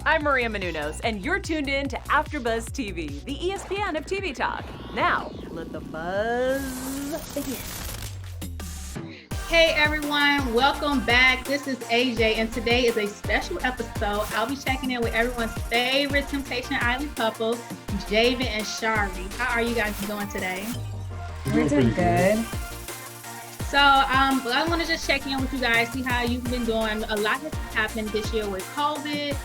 I'm Maria Menounos, and you're tuned in to AfterBuzz TV, the ESPN of TV talk. Now, let the buzz begin. Hey everyone, welcome back. This is AJ, and today is a special episode. I'll be checking in with everyone's favorite Temptation Island couple, Javen and Shari. How are you guys doing today? We're doing good. So I want to just check in with you guys, see how you've been doing. A lot has happened this year with COVID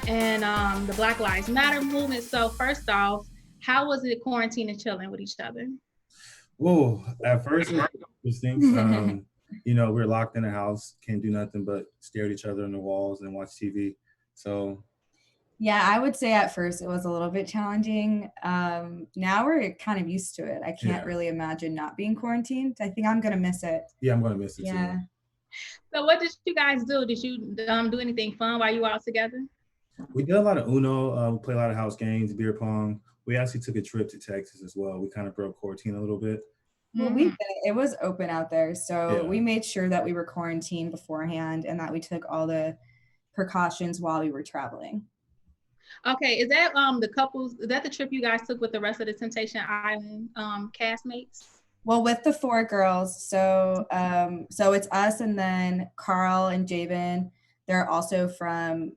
and the Black Lives Matter movement. So first off, how was it quarantining and chilling with each other? Oh, at first it was interesting. You know, we're locked in the house, can't do nothing but stare at each other on the walls and watch TV. So yeah, I would say at first it was a little bit challenging. Now we're kind of used to it. I can't really imagine not being quarantined. I think I'm going to miss it. Yeah, I'm going to miss it too. So what did you guys do? Did you do anything fun while you were out together? We did a lot of Uno, we played a lot of house games, beer pong. We actually took a trip to Texas as well. We kind of broke quarantine a little bit. Well, we did. It was open out there. So we made sure that we were quarantined beforehand and that we took all the precautions while we were traveling. Okay, is that the trip you guys took with the rest of the Temptation Island castmates? Well, with the 4 girls, so it's us and then Carl and Javen. They're also from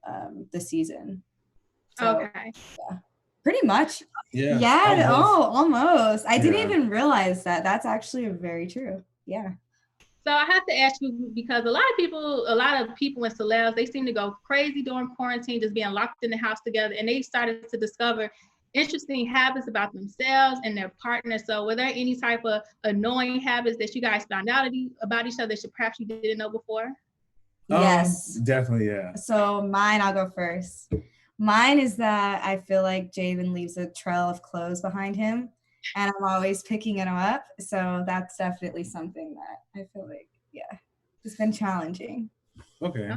the season. So, okay. Yeah. Pretty much. Yeah. Almost. I didn't even realize that. That's actually very true. Yeah. So I have to ask you, because a lot of people and celebs, they seem to go crazy during quarantine, just being locked in the house together, and they started to discover interesting habits about themselves and their partner. So were there any type of annoying habits that you guys found out about each other that perhaps you didn't know before? Yes. Definitely, yeah. So mine, I'll go first. Mine is that I feel like Javen leaves a trail of clothes behind him, and I'm always picking it up. So that's definitely something that I feel like, it's been challenging. Okay.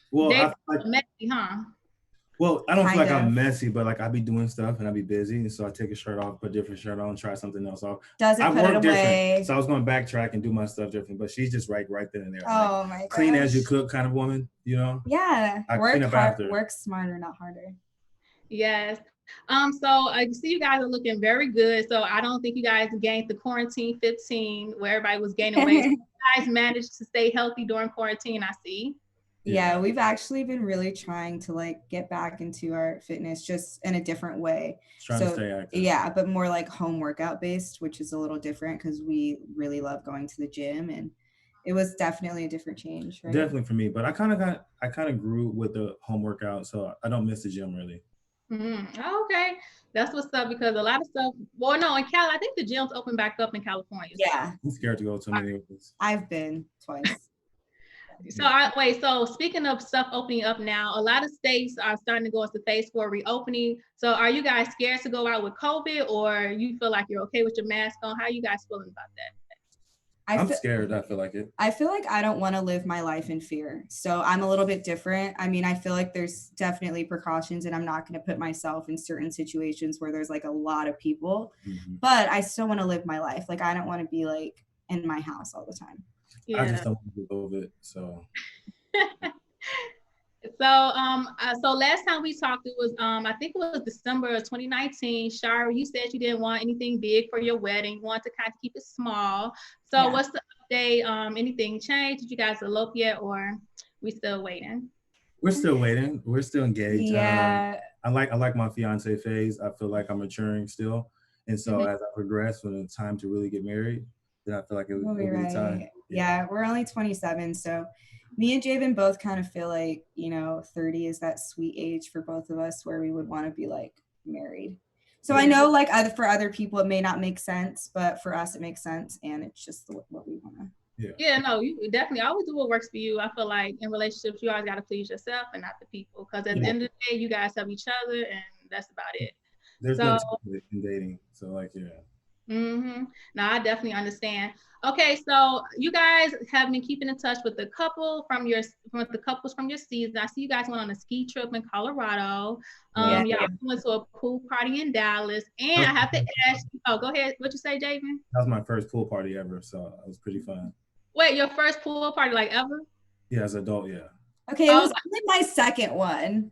Well, messy, huh? Well, I don't feel like I'm messy, but like I be doing stuff and I be busy, and so I take a shirt off, put a different shirt on, try something else. So I work it away. Different. So I was going to backtrack and do my stuff different, but she's just right then and there. Oh my god. Clean as you cook kind of woman, you know? Yeah. I clean up after. Work smarter, not harder. Yes. So I see you guys are looking very good. So I don't think you guys gained the quarantine 15 where everybody was gaining weight. So you guys managed to stay healthy during quarantine, I see. Yeah, we've actually been really trying to like get back into our fitness just in a different way. Trying to stay active. Yeah, but more like home workout based, which is a little different because we really love going to the gym, and it was definitely a different change, right? Definitely for me, but I kind of grew with the home workout, so I don't miss the gym really. Okay, that's what's up, because a lot of stuff. Well, no, in Cali, I think the gyms open back up in California. Yeah, I'm scared to go to many of those. I've been twice. So speaking of stuff opening up now, a lot of states are starting to go into phase 4 reopening. So are you guys scared to go out with COVID, or you feel like you're okay with your mask on? How are you guys feeling about that? I'm scared. I feel like it. I feel like I don't want to live my life in fear. So I'm a little bit different. I mean, I feel like there's definitely precautions, and I'm not going to put myself in certain situations where there's like a lot of people, but I still want to live my life. Like, I don't want to be like in my house all the time. Yeah. I just don't want to do COVID, so. So last time we talked, it was I think it was December of 2019. Shari, you said you didn't want anything big for your wedding. You wanted to kind of keep it small. So what's the update? Anything changed? Did you guys elope yet, or we still waiting? We're still waiting. We're still engaged. Yeah. I like my fiance phase. I feel like I'm maturing still, and so as I progress, when it's time to really get married, then I feel like it will be the time. Yeah, we're only 27, so me and Javen both kind of feel like, 30 is that sweet age for both of us where we would want to be like married. So I know like for other people it may not make sense, but for us it makes sense, and it's just what we want to. Yeah, no, you definitely always do what works for you. I feel like in relationships you always got to please yourself and not the people, because at the end of the day you guys have each other, and that's about it. There's no time in dating, so like No, I definitely understand. Okay, so you guys have been keeping in touch with the couples from your season. I see you guys went on a ski trip in Colorado. Y'all went to a pool party in Dallas, and I have to ask. Oh, go ahead. What you say, Javen? That was my first pool party ever, so it was pretty fun. Wait, your first pool party like ever? Yeah, as an adult, yeah. Okay, it was only my second one.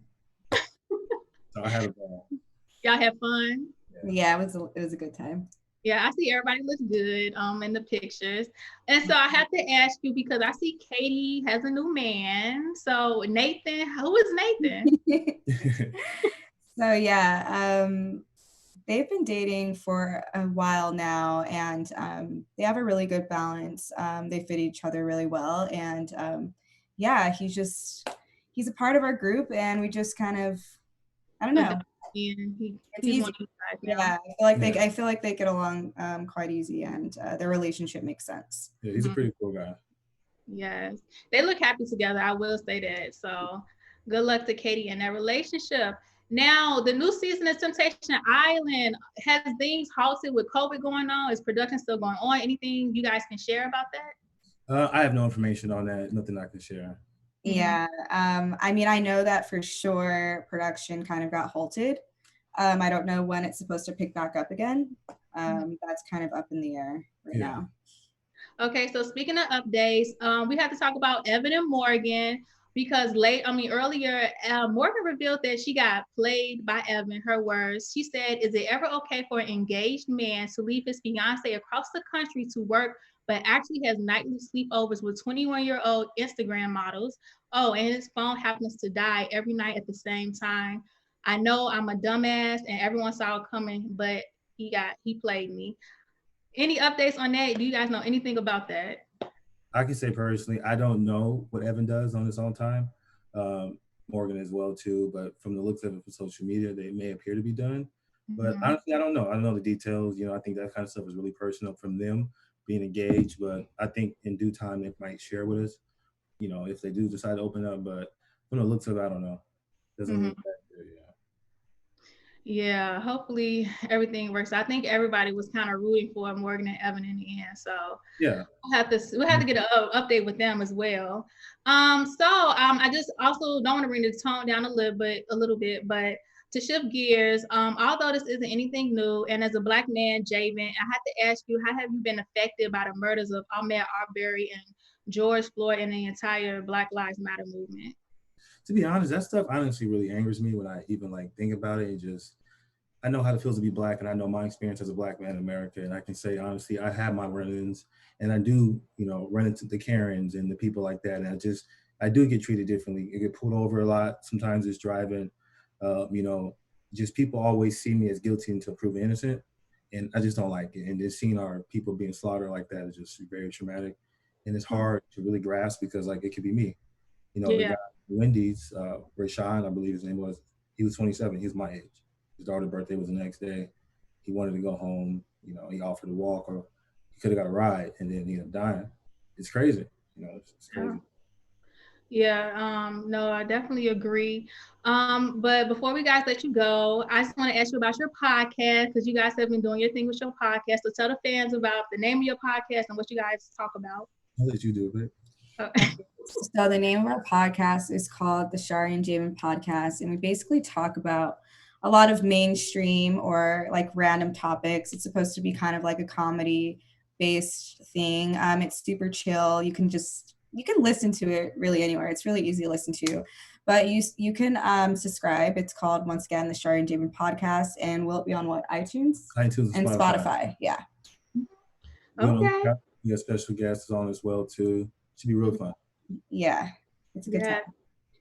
So I had a ball. Y'all have fun? Yeah, it was a good time. Yeah, I see everybody looks good in the pictures. And so I have to ask you, because I see Katie has a new man. So Nathan, who is Nathan? So yeah, they've been dating for a while now, and they have a really good balance. They fit each other really well, and yeah, he's a part of our group, and we just kind of, I don't know. It's easy. Yeah, I feel like they get along quite easy, and their relationship makes sense. Yeah, he's a pretty cool guy. Yes, they look happy together. I will say that. So good luck to Katie and their relationship. Now, the new season of Temptation Island, has things halted with COVID going on? Is production still going on? Anything you guys can share about that? I have no information on that. Nothing I can share. Yeah, I mean, I know that for sure production kind of got halted. I don't know when it's supposed to pick back up again. That's kind of up in the air right now. Okay, so speaking of updates, we have to talk about Evan and Morgan, because earlier, Morgan revealed that she got played by Evan. Her words, she said, "Is it ever okay for an engaged man to leave his fiance across the country to work, but actually has nightly sleepovers with 21-year-old Instagram models? Oh, and his phone happens to die every night at the same time. I know I'm a dumbass and everyone saw it coming, but he played me." Any updates on that? Do you guys know anything about that? I can say personally, I don't know what Evan does on his own time. Morgan as well too, but from the looks of it for social media, they may appear to be done. But honestly, I don't know. I don't know the details. I think that kind of stuff is really personal from them being engaged. But I think in due time they might share with us, if they do decide to open up. But from the looks of it, I don't know. Doesn't look that good, yeah. Yeah, hopefully everything works. I think everybody was kind of rooting for Morgan and Evan in the end. So yeah, we'll have to get an update with them as well. I just also don't want to bring the tone down a little bit, but to shift gears, although this isn't anything new, and as a Black man, Javen, I have to ask you, how have you been affected by the murders of Ahmaud Arbery and George Floyd and the entire Black Lives Matter movement? To be honest, that stuff honestly really angers me when I even think about it. I know how it feels to be Black, and I know my experience as a Black man in America. And I can say, honestly, I have my run-ins, and I do, run into the Karens and the people like that. And I do get treated differently. I get pulled over a lot. Sometimes it's driving, just people always see me as guilty until proven innocent. And I just don't like it. And just seeing our people being slaughtered like that is just very traumatic. And it's hard to really grasp because it could be me. The guy, Wendy's, Rashawn, I believe his name was, he was 27. He was my age. His daughter's birthday was the next day. He wanted to go home. He offered to walk, or he could have got a ride, and then he ended up dying. It's crazy. It's crazy. Yeah, no, I definitely agree. But before we guys let you go, I just want to ask you about your podcast, because you guys have been doing your thing with your podcast. So tell the fans about the name of your podcast and what you guys talk about. I'll let you do it, So the name of our podcast is called the Shari and Javen Podcast, and we basically talk about a lot of mainstream or random topics. It's supposed to be kind of like a comedy based thing. It's super chill. You can listen to it really anywhere. It's really easy to listen to, but you can subscribe. It's called, once again, the Shari and Javen Podcast, and will it be on what? iTunes and Spotify. Yeah. Okay. We got special guests on as well too. Should be real fun. Yeah, it's a good time.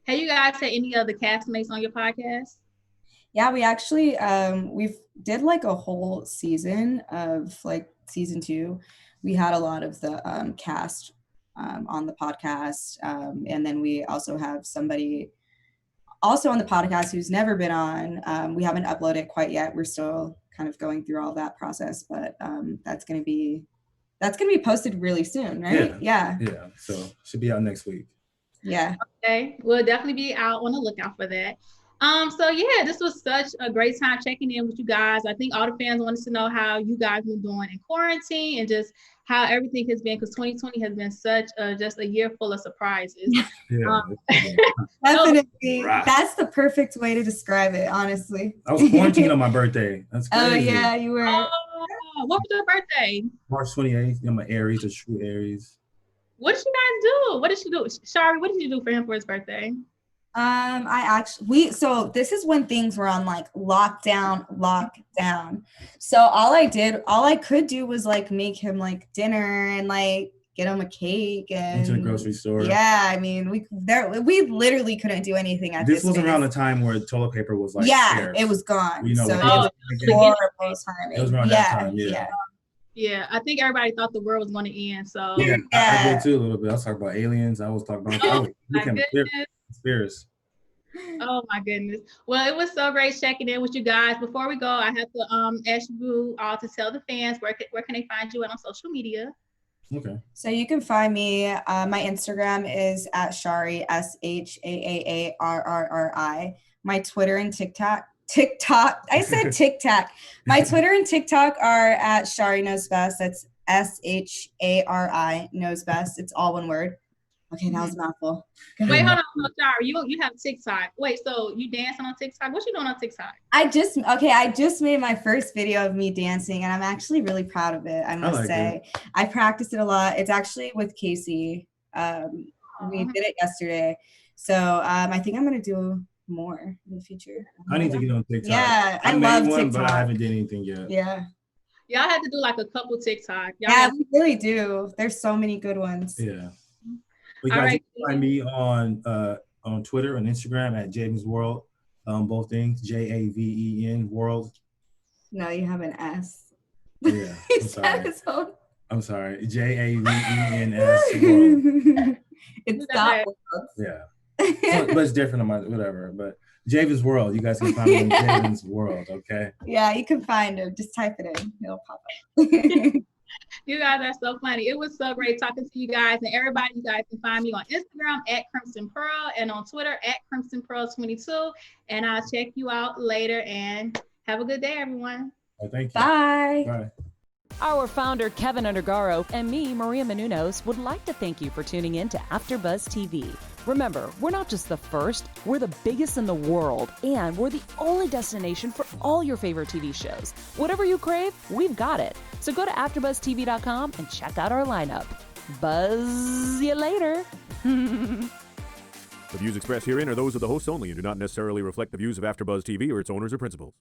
Have you guys had any other castmates on your podcast? Yeah, we actually we've did a whole season of season 2. We had a lot of the cast on the podcast, and then we also have somebody also on the podcast who's never been on. We haven't uploaded it quite yet. We're still kind of going through all that process, but that's gonna be posted really soon, right? Yeah. So should be out next week. Yeah. Okay, we'll definitely be out on the lookout for that. So yeah, this was such a great time checking in with you guys. I think all the fans wanted to know how you guys been doing in quarantine and just how everything has been, because 2020 has been such just a year full of surprises. Definitely. That's the perfect way to describe it, honestly. I was quarantined on my birthday. That's crazy. Oh yeah, you were. What was your birthday? March 28th. I'm an Aries, a true Aries. What did you guys do? What did you do? Shari, what did you do for him for his birthday? So this is when things were on like lockdown. So all I could do was like make him like dinner and like get him a cake and went to the grocery store. Yeah, I mean we literally couldn't do anything at this. This was around the time where toilet paper was like scarce. It was gone. You know, so it was horrible timing. It was around that time. Yeah. Yeah, I think everybody thought the world was going to end. So yeah, I did too a little bit. I was talking about aliens. I was talking about conspiracy. Oh my goodness. Well, it was so great checking in with you guys. Before we go, I have to ask you all to tell the fans where can they find you on social media. Okay. So you can find me. My Instagram is at Shari SHAAARRRI. My Twitter and TikTok. I said TikTok. My Twitter and TikTok are at Shari Knows Best. That's SHARI Knows Best. It's all one word. Okay, that was a mouthful. Wait, hold on, Shari. You have TikTok. Wait, so you dancing on TikTok? What you doing on TikTok? I just made my first video of me dancing, and I'm actually really proud of it. I must say, I practiced it a lot. It's actually with Casey. We did it yesterday, so I think I'm gonna do more in the future. I need to get on TikTok. Yeah, I love TikTok, but I haven't did anything yet. Yeah. Y'all had to do like a couple TikTok. We really do. There's so many good ones. Yeah. But guys, you can find me on Twitter and Instagram at Javen's World. Both things, JAVEN World. No, you have an S. Yeah, I'm sorry. JAVENS World. It's not world. Yeah. But it's different on my whatever. But Javen's World. You guys can find me in Javen's World, okay? Yeah, you can find it. Just type it in. It'll pop up. You guys are so funny. It was so great talking to you guys. And everybody, you guys can find me on Instagram at Crimson Pearl and on Twitter at Crimson Pearl 22. And I'll check you out later. And have a good day, everyone. Oh, thank you. Bye. Bye. Our founder, Keven Undergaro, and me, Maria Menounos, would like to thank you for tuning in to AfterBuzz TV. Remember, we're not just the first, we're the biggest in the world, and we're the only destination for all your favorite TV shows. Whatever you crave, we've got it. So go to AfterBuzzTV.com and check out our lineup. Buzz you later. The views expressed herein are those of the hosts only and do not necessarily reflect the views of AfterBuzz TV or its owners or principals.